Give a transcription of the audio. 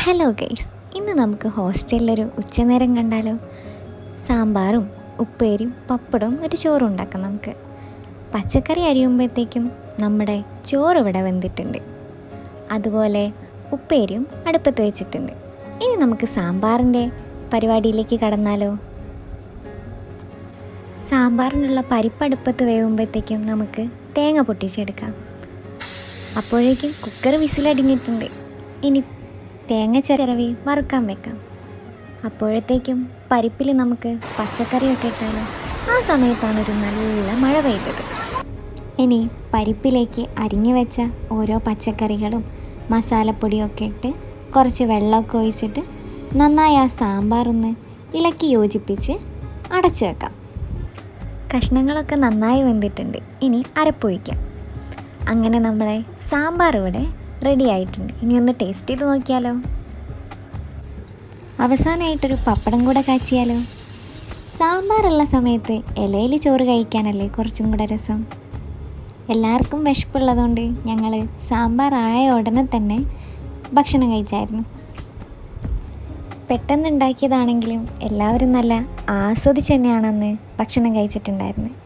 Hello guys, ഇന്ന് നമുക്ക് ഹോസ്റ്റലിലൊരു ഉച്ചനേരം കണ്ടാലോ? സാമ്പാറും ഉപ്പേരിയും പപ്പടവും ഒരു ചോറും ഉണ്ടാക്കാം. നമുക്ക് പച്ചക്കറി അരിയുമ്പോഴത്തേക്കും നമ്മുടെ ചോറ് ഇവിടെ വെന്തിട്ടുണ്ട്. അതുപോലെ ഉപ്പേരിയും അടുപ്പത്ത് വെച്ചിട്ടുണ്ട്. ഇനി നമുക്ക് സാമ്പാറിൻ്റെ പരിപാടിയിലേക്ക് കടന്നാലോ? സാമ്പാറിനുള്ള പരിപ്പ് അടുപ്പത്ത് വേവുമ്പോഴത്തേക്കും നമുക്ക് തേങ്ങ പൊട്ടിച്ചെടുക്കാം. അപ്പോഴേക്കും കുക്കർ വിസിലടിഞ്ഞിട്ടുണ്ട്. ഇനി തേങ്ങ ചിരവി വറുക്കാൻ വെക്കാം. അപ്പോഴത്തേക്കും പരിപ്പിൽ നമുക്ക് പച്ചക്കറിയൊക്കെ ഇട്ടാലോ? ആ സമയത്താണ് ഒരു നല്ല മഴ പെയ്തത്. ഇനി പരിപ്പിലേക്ക് അരിഞ്ഞു വെച്ച ഓരോ പച്ചക്കറികളും മസാലപ്പൊടിയൊക്കെ ഇട്ട് കുറച്ച് വെള്ളമൊക്കെ ഒഴിച്ചിട്ട് നന്നായി ആ സാമ്പാറൊന്ന് ഇളക്കി യോജിപ്പിച്ച് അടച്ചു വെക്കാം. കഷ്ണങ്ങളൊക്കെ നന്നായി വെന്തിട്ടുണ്ട്. ഇനി അരപ്പൊഴിക്കാം. അങ്ങനെ നമ്മളെ സാമ്പാർ ഇവിടെ റെഡി ആയിട്ടുണ്ട്. ഇനി ഒന്ന് ടേസ്റ്റ് ചെയ്ത് നോക്കിയാലോ? അവസാനമായിട്ടൊരു പപ്പടം കൂടെ കാച്ചിയാലോ? സാമ്പാറുള്ള സമയത്ത് ഇലയിൽ ചോറ് കഴിക്കാനല്ലേ കുറച്ചും കൂടെ രസം. എല്ലാവർക്കും വിശപ്പുള്ളതുകൊണ്ട് ഞങ്ങൾ സാമ്പാർ ആയ ഉടനെ തന്നെ ഭക്ഷണം കഴിച്ചായിരുന്നു. പെട്ടെന്ന് ഉണ്ടാക്കിയതാണെങ്കിലും എല്ലാവരും നല്ല ആസ്വദിച്ച് തന്നെയാണെന്ന് ഭക്ഷണം കഴിച്ചിട്ടുണ്ടായിരുന്നത്.